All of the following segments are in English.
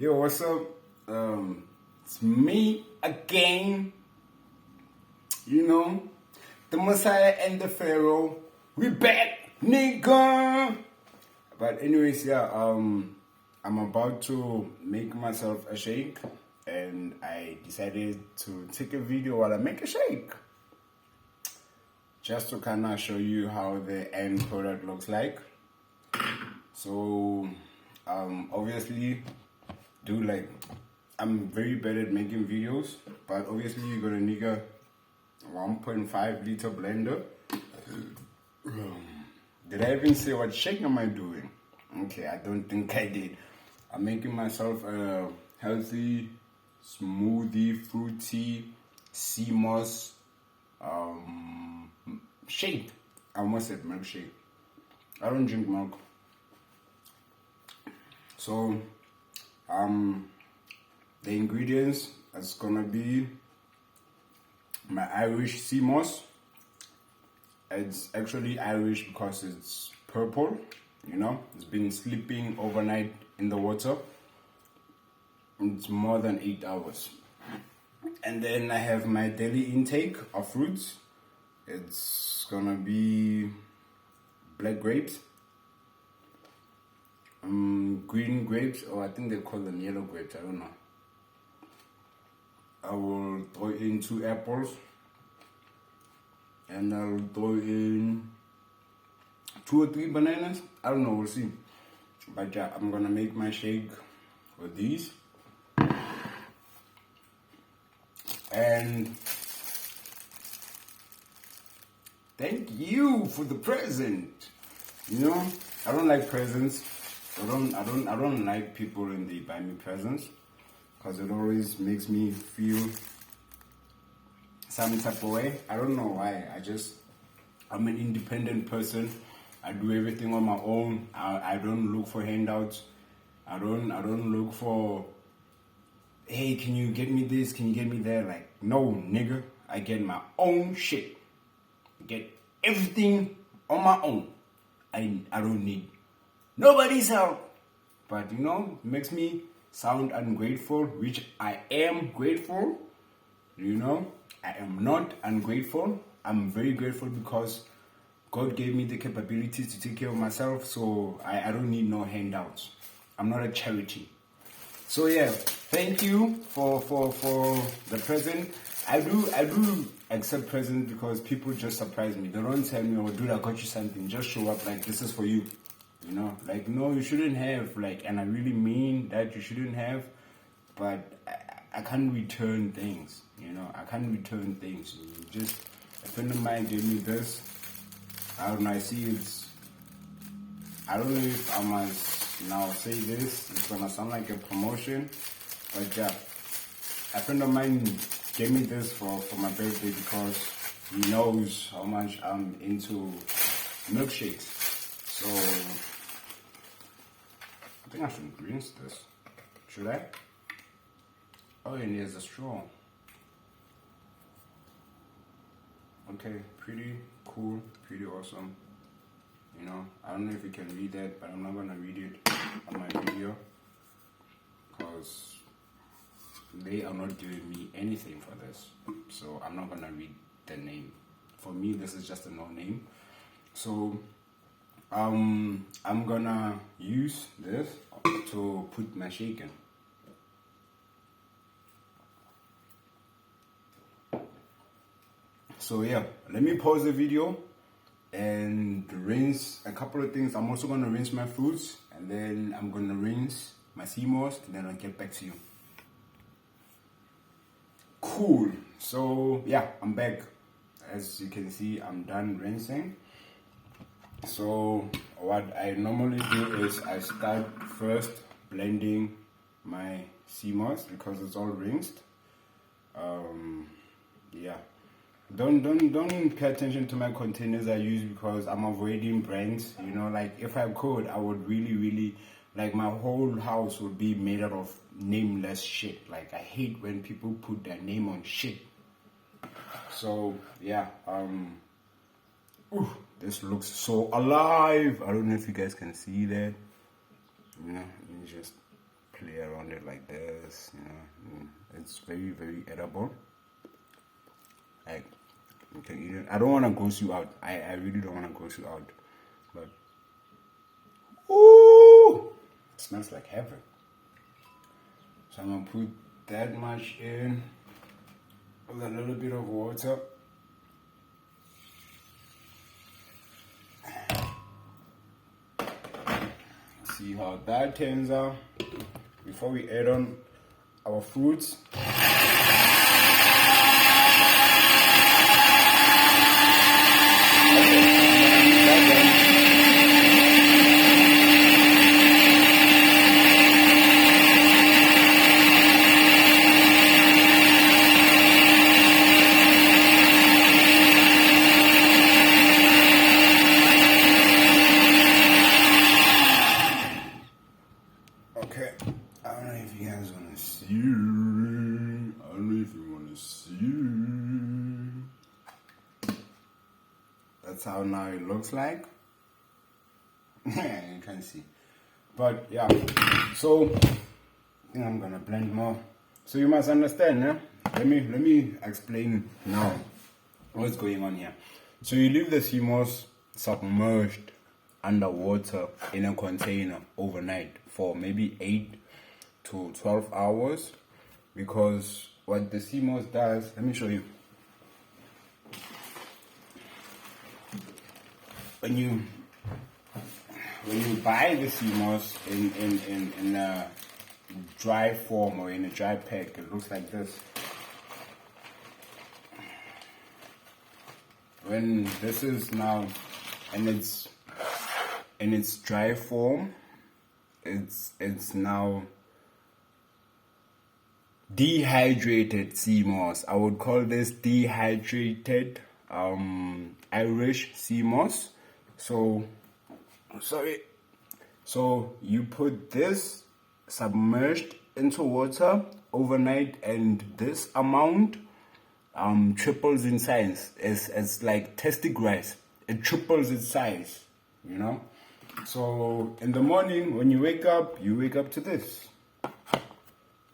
Yo, what's up? It's me again. You know, the Messiah and the Pharaoh. We back, nigga. But anyways, yeah. I'm about to make myself a shake, and I decided to take a video while I make a shake, just to kind of show you how the end product looks like. So, obviously, I'm very bad at making videos, but obviously you're gonna need a 1.5 liter blender. Did I even say what shake am I doing? Okay, I don't think I did. I'm making myself a healthy, smoothie, fruity, sea moss shake. I almost said milkshake. I don't drink milk. So, the ingredients is gonna be my Irish sea moss. It's actually Irish because it's purple, you know. It's been sleeping overnight in the water. It's more than 8 hours. And then I have my daily intake of fruits. It's gonna be black grapes, green grapes, or I think they call them yellow grapes, I don't know. I will throw in 2 apples, and I'll throw in 2 or 3 bananas. I don't know, we'll see. But yeah, I'm gonna make my shake with these. And thank you for the present. You know, I don't like presents. I don't like people when they buy me presents, because it always makes me feel some type of way. I don't know why. I'm an independent person. I do everything on my own. I don't look for handouts. I don't look for, hey, can you get me this? Can you get me that? Like, no, nigga. I get my own shit. Get everything on my own. I don't need nobody's help. But, you know, it makes me sound ungrateful, which I am grateful. You know, I am not ungrateful. I'm very grateful because God gave me the capabilities to take care of myself, so I don't need no handouts. I'm not a charity. So yeah, thank you for the present. I do accept presents because people just surprise me. They don't tell me, oh dude, I got you something. Just show up like, this is for you. You know, like, no, you shouldn't have, like, and I really mean that you shouldn't have, but I can't return things, you know, I can't return things. Just, a friend of mine gave me this. I don't know, I don't know if I must now say this, it's gonna sound like a promotion, but yeah, a friend of mine gave me this for my birthday because he knows how much I'm into milkshakes. So, I think I should rinse this. Should I? Oh, and there's a straw. Okay, pretty cool, pretty awesome. You know, I don't know if you can read that, but I'm not gonna read it on my video because they are not giving me anything for this. So I'm not gonna read the name. For me, this is just a no name. So I'm gonna use this to put my shake in. So yeah, let me pause the video and rinse a couple of things. I'm also gonna rinse my fruits, and then I'm gonna rinse my sea moss, and then I'll get back to you. Cool. So yeah, I'm back. As you can see, I'm done rinsing. So what I normally do is I start first blending my sea moss because it's all rinsed. Yeah. Don't pay attention to my containers I use because I'm avoiding brands. You know, like if I could, I would really, like, my whole house would be made out of nameless shit. Like, I hate when people put their name on shit. So yeah, this looks so alive. I don't know if you guys can see that. You know, let me just play around it like this, it's very, very edible. Like, you can eat it. I don't want to gross you out. I really don't want to gross you out. But, ooh, it smells like heaven. So I'm going to put that much in with a little bit of water. See how that turns out before we add on our fruits. Okay, I don't know if you guys want to see. I don't know if you want to see. That's how now it looks like. You can see. But yeah, so I think I'm gonna blend more. So you must understand, yeah? Let me explain now what's going on here. So you leave the sea moss submerged underwater in a container overnight for maybe 8 to 12 hours, because what the sea moss does, let me show you. When you buy the sea moss in a dry form or in a dry pack, it looks like this. When this is now in its dry form, it's now dehydrated sea moss. I would call this dehydrated Irish sea moss. So you put this submerged into water overnight, and this amount triples in size. It's like testing rice. It triples its size, So in the morning when you wake up to this.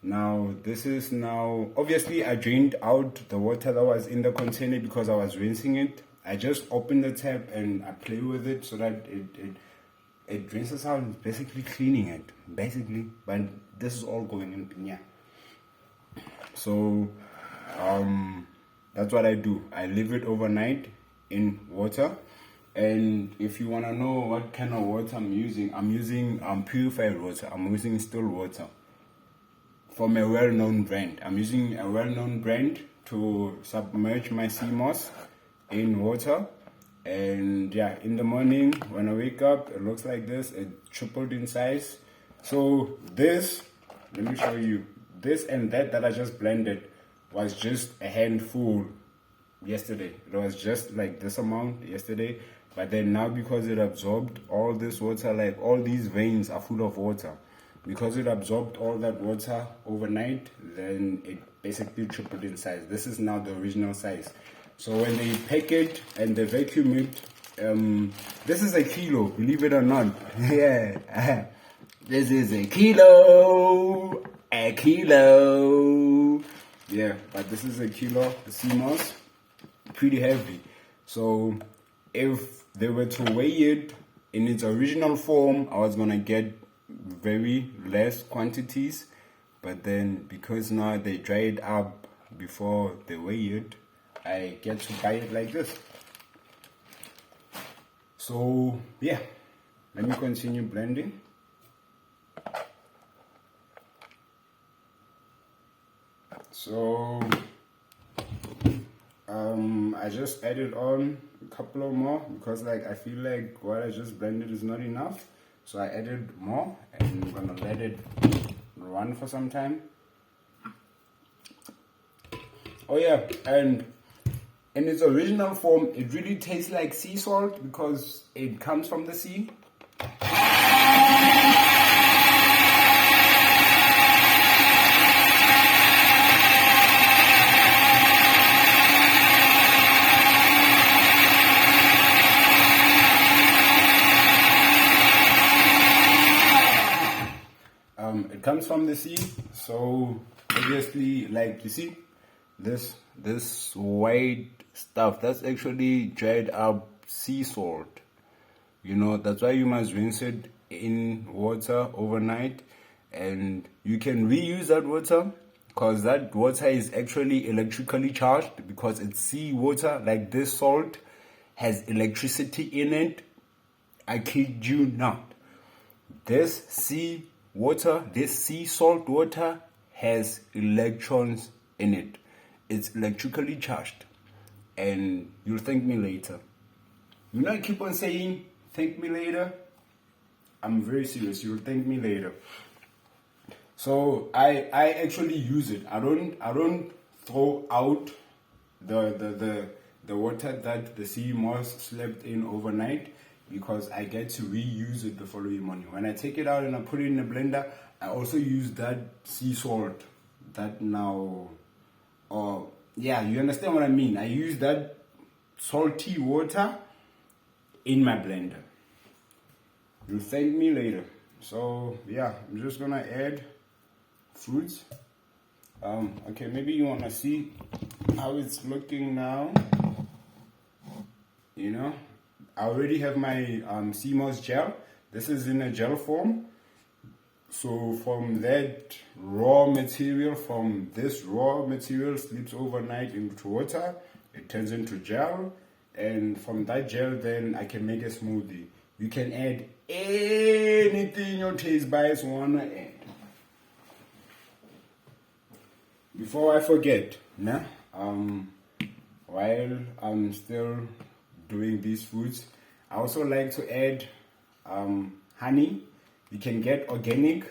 Now this is now, obviously I drained out the water that was in the container because I was rinsing it. I just open the tap and I play with it so that it rinses out. It's basically cleaning it, but this is all going in piña. So that's what I do. I leave it overnight in water. And if you want to know what kind of water I'm using purified water. I'm using still water from a well-known brand. I'm using a well-known brand to submerge my sea moss in water. And yeah, in the morning when I wake up, it looks like this. It tripled in size. So this, let me show you, this and that I just blended was just a handful yesterday. It was just like this amount yesterday. But then now, because it absorbed all this water, like all these veins are full of water. Because it absorbed all that water overnight, then it basically tripled in size. This is now the original size. So when they pack it and they vacuum it, this is a kilo, believe it or not. Yeah, this is a kilo. Yeah, but this is a kilo sea moss, pretty heavy. So if they were to weigh it in its original form, I was gonna get very less quantities. But then because now they dry it up before they weigh it, I get to buy it like this. So yeah, let me continue blending. So I just added on a couple of more because I feel like what I just blended is not enough. So I added more and I'm gonna let it run for some time. Oh yeah, and in its original form, it really tastes like sea salt because it comes from the sea. it comes from the sea. So obviously, like you see, this white stuff, that's actually dried up sea salt. You know, that's why you must rinse it in water overnight, and you can reuse that water because that water is actually electrically charged because it's sea water. Like this salt has electricity in it. I kid you not. This sea water, this sea salt water has electrons in it. It's electrically charged. And you'll thank me later. You know, I keep on saying, thank me later. I'm very serious. You'll thank me later. So I actually use it. I don't throw out the water that the sea moss slept in overnight, because I get to reuse it the following morning. When I take it out and I put it in a blender, I also use that sea salt that now, yeah, you understand what I mean. I use that salty water in my blender. You'll thank me later. So yeah, I'm just gonna add fruits. Okay, maybe you wanna see how it's looking now. You know, I already have my sea moss gel. This is in a gel form. So from that raw material, from this raw material sleeps overnight into water, it turns into gel, and from that gel then I can make a smoothie. You can add anything your taste buds wanna add. Before I forget, nah, while I'm still doing these foods, I also like to add honey. You can get organic.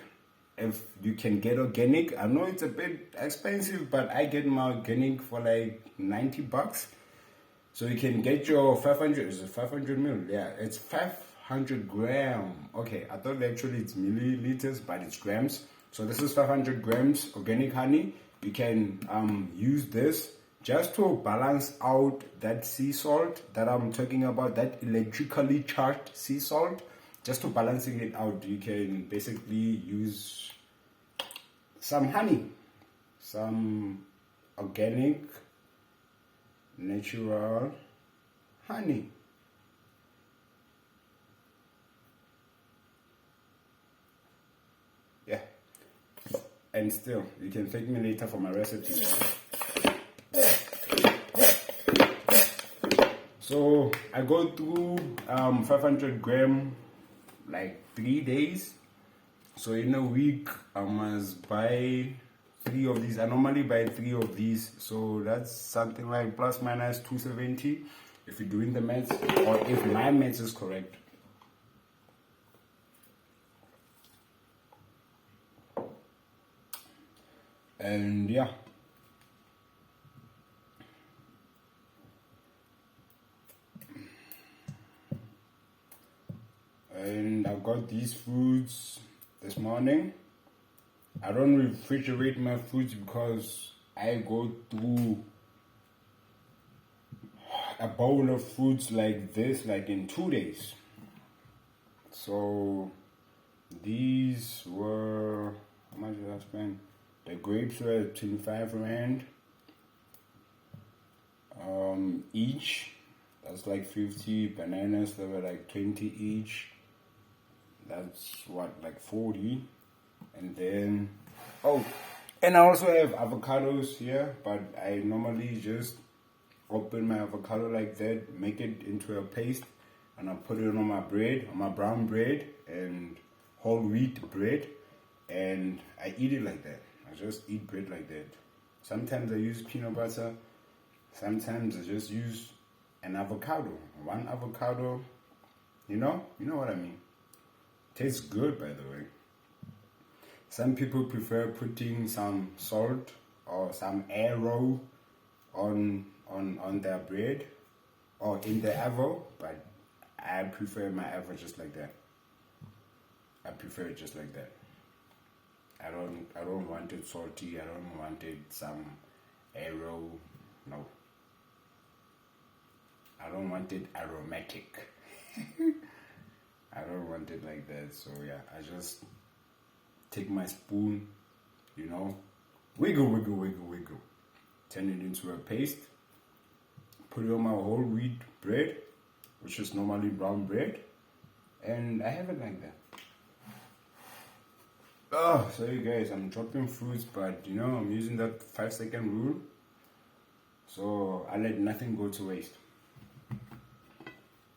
If you can get organic, I know it's a bit expensive, but I get my organic for like $90. So you can get your 500, is it 500 mil? Yeah, it's 500 gram. Okay, I thought actually it's milliliters, but it's grams. So this is 500 grams organic honey. You can use this just to balance out that sea salt that I'm talking about, that electrically charged sea salt. Just to balancing it out, you can basically use some honey, some organic, natural honey. Yeah. And still, you can thank me later for my recipe. So I go through 500 gram like 3 days. So in a week I must buy 3 of these. I normally buy 3 of these, so that's something like plus minus 270 if you're doing the maths, or if my maths is correct. And yeah, and I got these foods this morning. I don't refrigerate my foods because I go through a bowl of fruits like this like in 2 days. So these were, how much did I spend? The grapes were 25 rand each. That's like 50. Bananas, they were like 20 each. That's what, like 40. And then, oh, and I also have avocados here, but I normally just open my avocado like that, make it into a paste, and I put it on my bread, on my brown bread and whole wheat bread, and I eat it like that. I just eat bread like that. Sometimes I use peanut butter, sometimes I just use an avocado, one avocado, you know what I mean. Tastes good, by the way. Some people prefer putting some salt or some arrow on their bread or in the avo, but I prefer my avo just like that. I prefer it just like that. I don't want it salty. I don't want it some arrow. No. I don't want it aromatic. I don't want it like that. So yeah, I just take my spoon, you know, wiggle, wiggle, wiggle, wiggle, turn it into a paste, put it on my whole wheat bread, which is normally brown bread, and I have it like that. Oh, sorry guys, I'm dropping fruits, but you know, I'm using that 5-second rule, so I let nothing go to waste.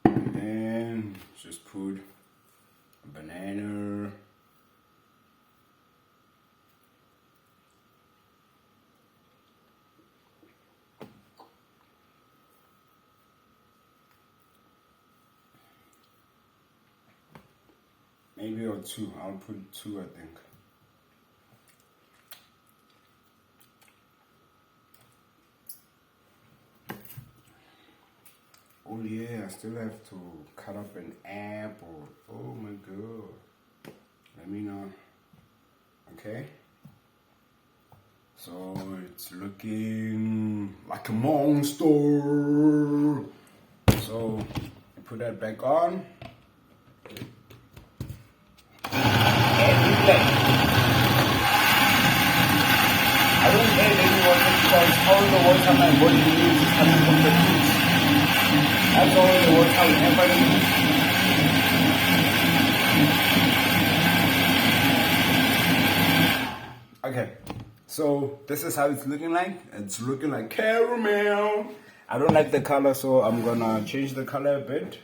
And then just put a banana, maybe or two. I'll put 2, I think. Oh yeah, I still have to cut up an apple. Oh my god. Let me know. Okay. So it's looking like a monster. So put that back on. I don't add any water because all the water my body needs is coming from the fruits. That's all the water I ever need. Okay, so this is how it's looking like. It's looking like caramel. I don't like the color, so I'm gonna change the color a bit.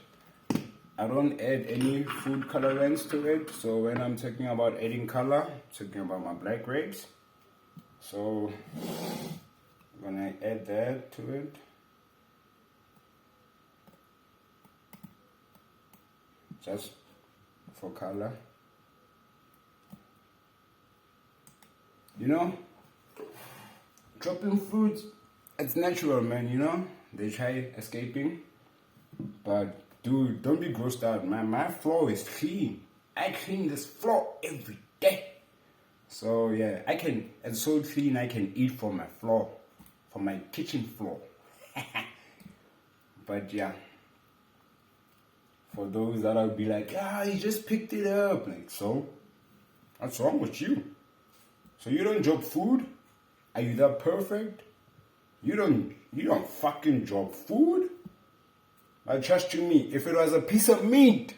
I don't add any food colorants to it, so when I'm talking about adding color, I'm talking about my black grapes. So I'm gonna add that to it. Just for color. You know, dropping fruits, it's natural, man, you know. They try escaping, but dude, don't be grossed out, man. My floor is clean. I clean this floor every day. So yeah, it's so clean I can eat from my floor, from my kitchen floor. But yeah, for those that'll be like, you just picked it up. Like, so? What's wrong with you? So you don't drop food? Are you that perfect? You don't fucking drop food? But trust you me, if it was a piece of meat,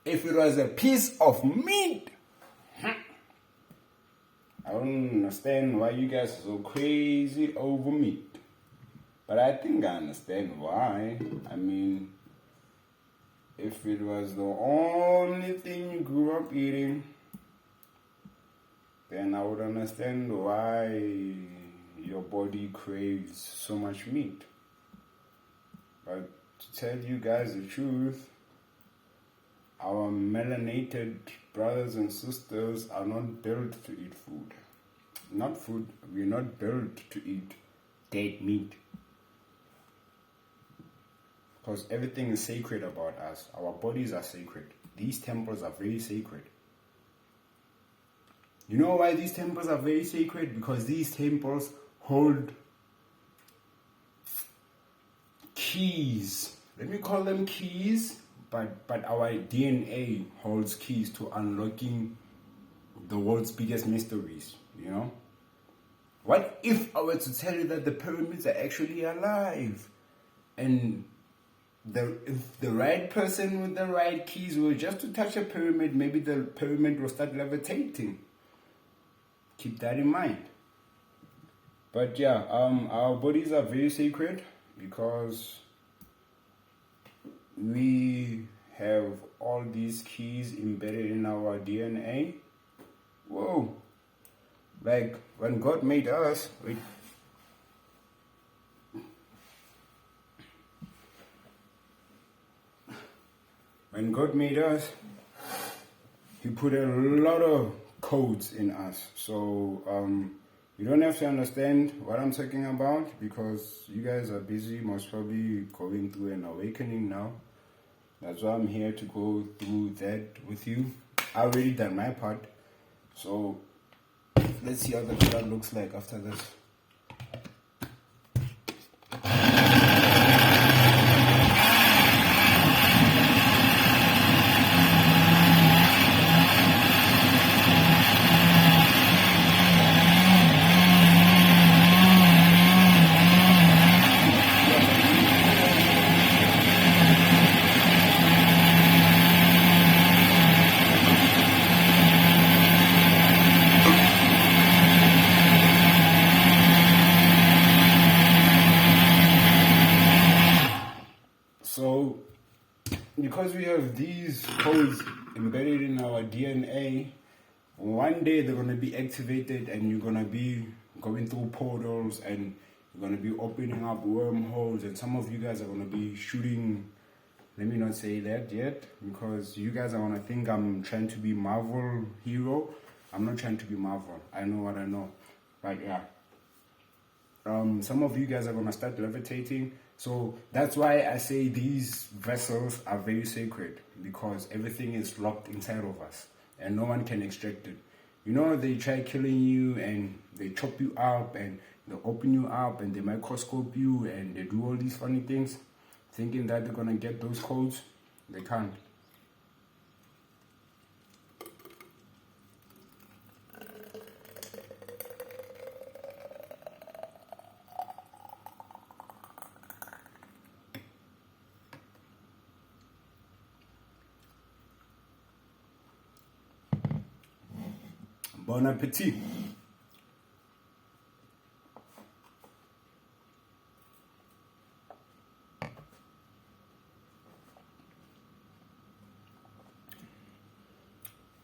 I don't understand why you guys are so crazy over meat. But I think I understand why. I mean, if it was the only thing you grew up eating, then I would understand why your body craves so much meat. But to tell you guys the truth, our melanated brothers and sisters are not built to eat food. We're not built to eat dead meat. Because everything is sacred about us. Our bodies are sacred. These temples are very sacred. You know why these temples are very sacred? Because these temples hold keys. Let me call them keys, but our DNA holds keys to unlocking the world's biggest mysteries, you know? What if I were to tell you that the pyramids are actually alive? And if the right person with the right keys were just to touch a pyramid, maybe the pyramid will start levitating. Keep that in mind. But yeah, our bodies are very sacred because we have all these keys embedded in our DNA. Whoa. Like when God made us, when God made us, He put a lot of codes in us. So you don't have to understand what I'm talking about because you guys are busy, most probably going through an awakening now. That's why I'm here to go through that with you. I already done my part. So let's see how the blood looks like after this. because we have these codes embedded in our DNA, one day they're gonna be activated, and you're gonna be going through portals, and you're gonna be opening up wormholes, and some of you guys are gonna be shooting. Let me not say that yet, because you guys are gonna think I'm trying to be Marvel hero. I'm not trying to be Marvel. I know what I know. But yeah. Some of you guys are gonna start levitating. So that's why I say these vessels are very sacred, because everything is locked inside of us and no one can extract it. You know, they try killing you and they chop you up and they open you up and they microscope you and they do all these funny things, thinking that they're gonna get those codes. They can't. Bon appetit.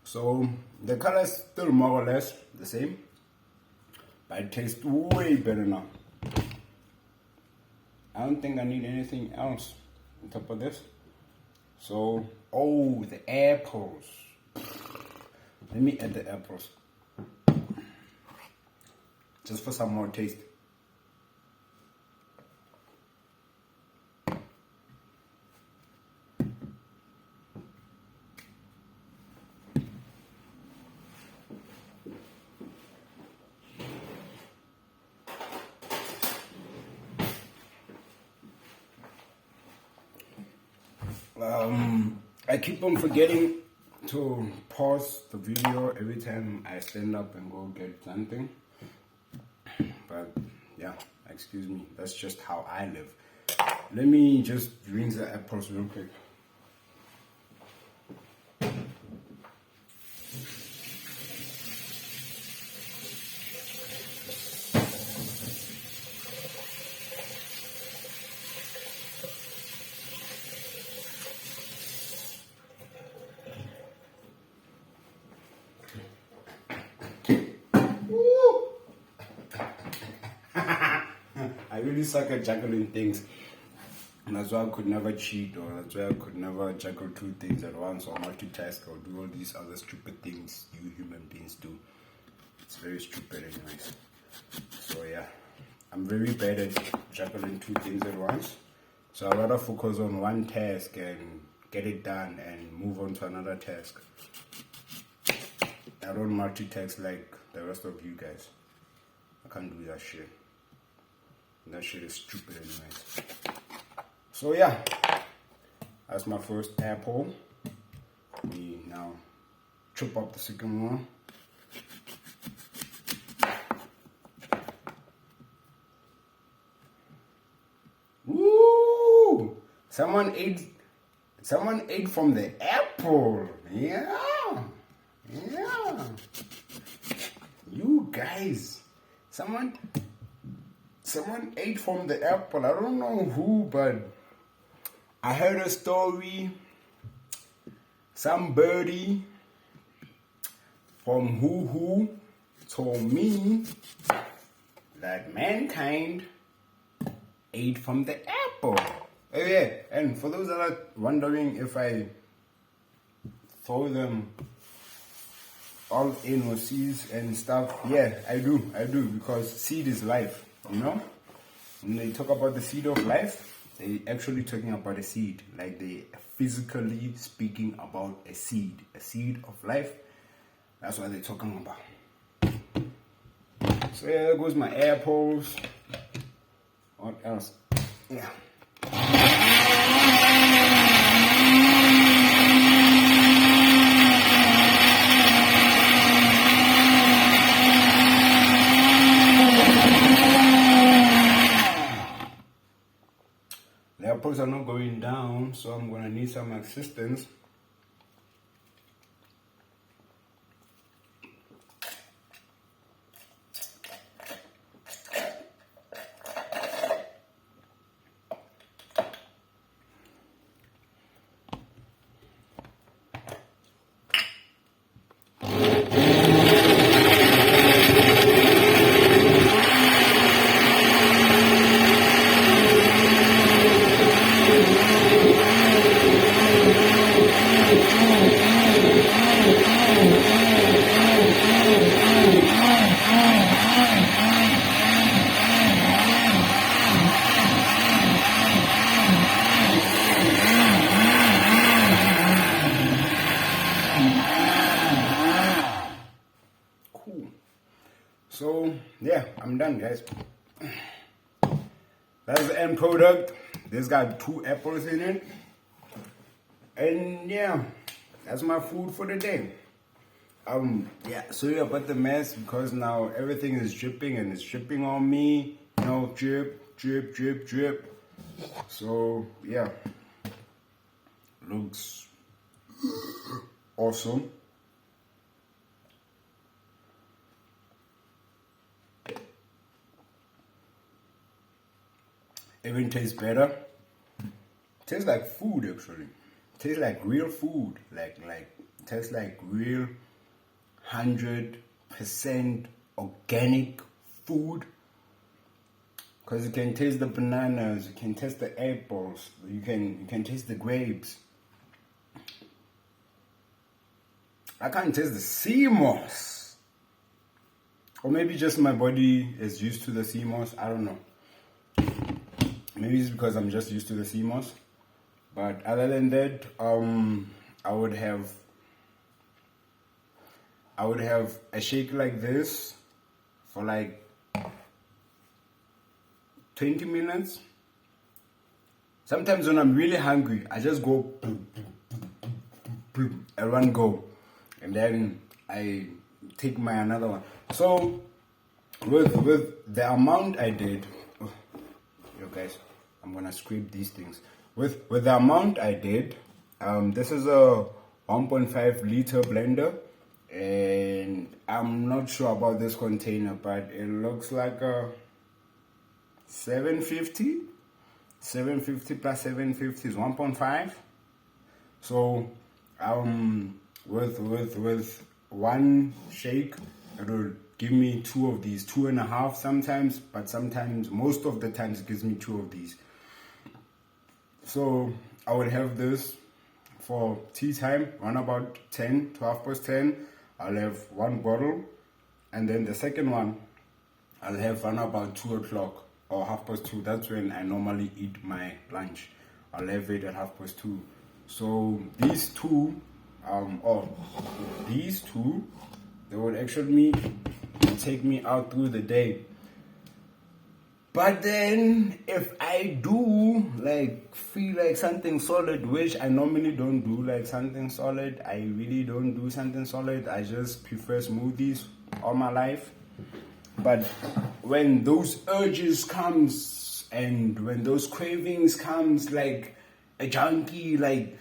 So the color is still more or less the same, but it tastes way better now. I don't think I need anything else on top of this. So, oh, the apples. Let me add the apples. Just for some more taste. I keep on forgetting to pause the video every time I stand up and go get something. But yeah, excuse me, that's just how I live. Let me just rinse the apples real quick. I really suck at juggling things. And that's why I could never cheat, or that's why I could never juggle two things at once, or multitask, or do all these other stupid things you human beings do. It's very stupid anyways. So yeah, I'm very bad at juggling two things at once. So I'd rather focus on one task and get it done and move on to another task. I don't multitask like the rest of you guys. I can't do that shit. That shit is stupid anyways. So yeah, that's my first apple. We now chop up the second one. Woo! Someone ate from the apple. Yeah. You guys, someone ate from the apple. I don't know who, but I heard a story. Some birdie from who told me that mankind ate from the apple. Oh yeah, and for those that are wondering if I throw them all in with seeds and stuff, yeah, I do, because seed is life, you know? When they talk about the seed of life, they actually talking about a seed, like they physically speaking about a seed of life. That's what they're talking about. So yeah, there goes my apples. What else? Yeah. The apples are not going down, so I'm gonna need some assistance. So yeah, I'm done, guys. That's the end product. This got 2 apples in it. And yeah, that's my food for the day. Yeah, sorry about the mess because now everything is dripping and it's dripping on me. You know, drip, drip, drip, drip. So yeah, looks awesome. Even tastes better. Tastes like food actually. Tastes like real food. Like tastes like real 100% organic food. Because you can taste the bananas, you can taste the apples, you can taste the grapes. I can't taste the sea moss. Or maybe just my body is used to the sea moss. I don't know. Maybe it's because I'm just used to the sea moss. But other than that, I would have a shake like this for like 20 minutes. Sometimes when I'm really hungry, I just go at one go, and then I take my another one. So with the amount I did, yo guys, I'm gonna scrape these things. With the amount I did, this is a 1.5 liter blender, and I'm not sure about this container, but it looks like a 750 plus 750 is 1.5. So with one shake, it will give me 2 of these, 2.5 sometimes, but sometimes, most of the times, it gives me 2 of these. So I would have this for tea time, around about 10 to 10:30. I'll have 1 bottle, and then the second one I'll have around about 2 o'clock or 2:30. That's when I normally eat my lunch. I'll have it at 2:30. So these two, they would actually take me out through the day. But then if I do like feel like something solid, which I normally don't do like something solid, I really don't do something solid. I just prefer smoothies all my life. But when those urges comes and when those cravings comes like a junkie, like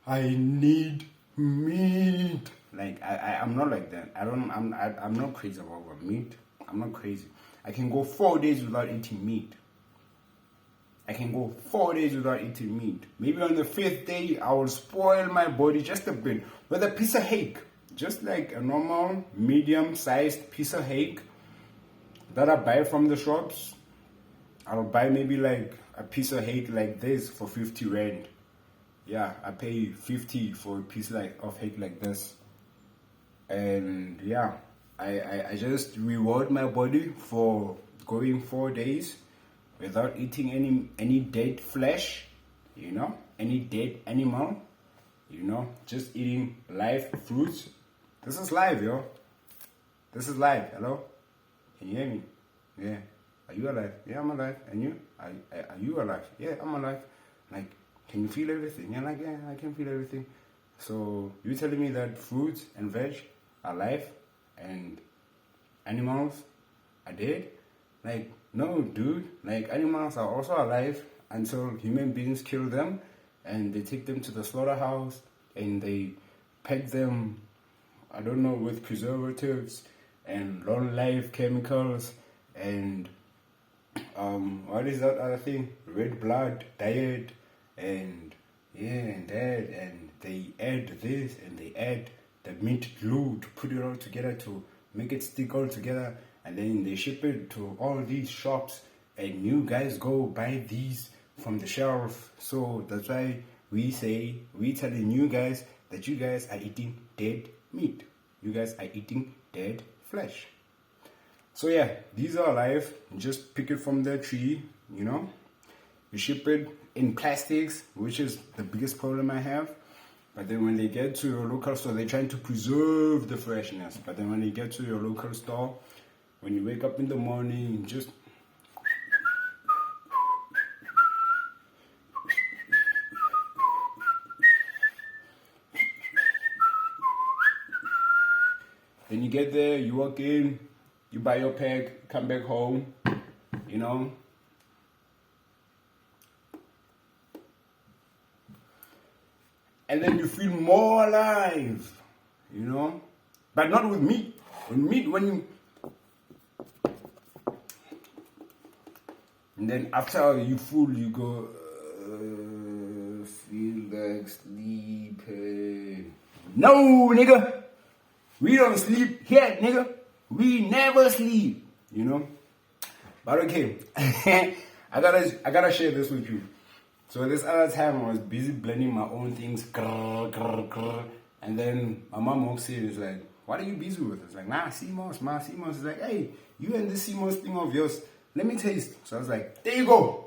I need meat. Like I'm not like that. I'm not crazy about meat. I'm not crazy. I can go 4 days without eating meat. Maybe on the 5th day, I will spoil my body just a bit with a piece of hake. Just like a normal, medium-sized piece of hake that I buy from the shops. I'll buy maybe like a piece of hake like this for 50 rand. Yeah, I pay 50 for a piece of hake like this. And yeah, I just reward my body for going 4 days without eating any dead flesh, any dead animal, just eating live fruits. This is live, yo. This is live. Hello? Can you hear me? Yeah. Are you alive? Yeah, I'm alive. And you? Are you alive? Yeah, I'm alive. Like, can you feel everything? Yeah, like, yeah, I can feel everything. So, you telling me that fruits and veg are live and animals are dead? Like, no, dude. Like, animals are also alive until human beings kill them and they take them to the slaughterhouse and they pack them, I don't know, with preservatives and long life chemicals and what is that other thing? Red blood diet and and that, and they add this and they add the meat glue to put it all together to make it stick all together, and then they ship it to all these shops and you guys go buy these from the shelf. So that's why we telling you guys that you guys are eating dead meat. You guys are eating dead flesh. So yeah, these are alive. Just pick it from the tree, You ship it in plastics, which is the biggest problem I have. But then when they get to your local store, they're trying to preserve the freshness. But then when they get to your local store, When you wake up in the morning, just then you get there, you walk in, you buy your pack, come back home, you know. And then you feel more alive, you know. But not with meat. With meat, when you... And then after you full, you go, feel like sleeping. No, nigga. We don't sleep here, nigga. We never sleep, you know. But okay, I gotta share this with you. So this other time I was busy blending my own things, and then my mom walks in and is like, "What are you busy with?" It's like, "Nah, CMOS, ma CMOS." Is like, "Hey, you and this CMOS thing of yours, let me taste." So I was like, "There you go."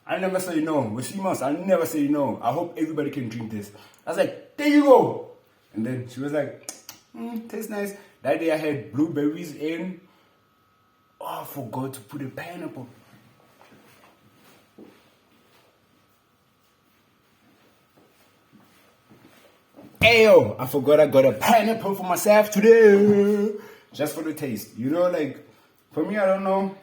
I never say no with CMOS. I never say no. I hope everybody can drink this. I was like, "There you go." And then she was like, "Tastes nice." That day I had blueberries in. Oh, I forgot to put a pineapple. Ayo, I forgot I got a pineapple for myself today. Just for the taste. You know, like, for me, I don't know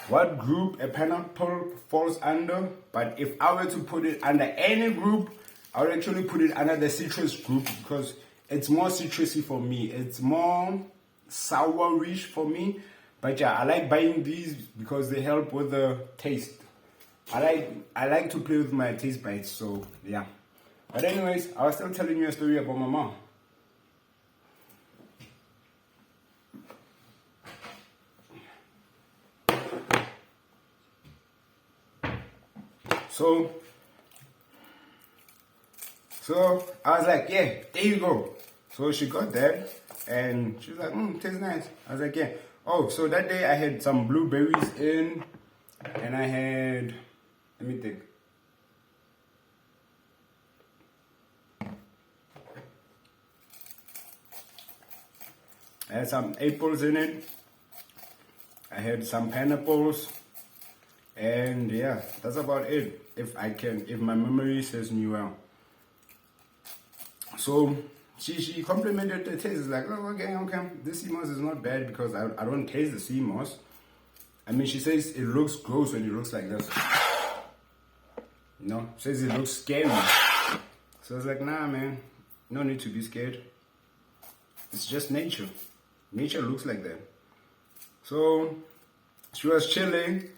what group a pineapple falls under. But if I were to put it under any group, I would actually put it under the citrus group because it's more citrusy for me. It's more sourish for me. But yeah, I like buying these because they help with the taste. I like to play with my taste bites, so yeah. But anyways, I was still telling you a story about my mom. So I was like, yeah, there you go. So she got that and she was like, tastes nice. I was like, yeah. Oh, so that day I had some blueberries in and I had, let me think. I had some apples in it. I had some pineapples. And yeah, that's about it. If my memory serves me well. So she complimented the taste. It's like, oh, okay, this CMOS is not bad because I don't taste the CMOS. I mean, she says it looks gross when it looks like this. You know, she says it looks scary. So I was like, nah, man, no need to be scared. It's just nature. Nature looks like that. So she was chilling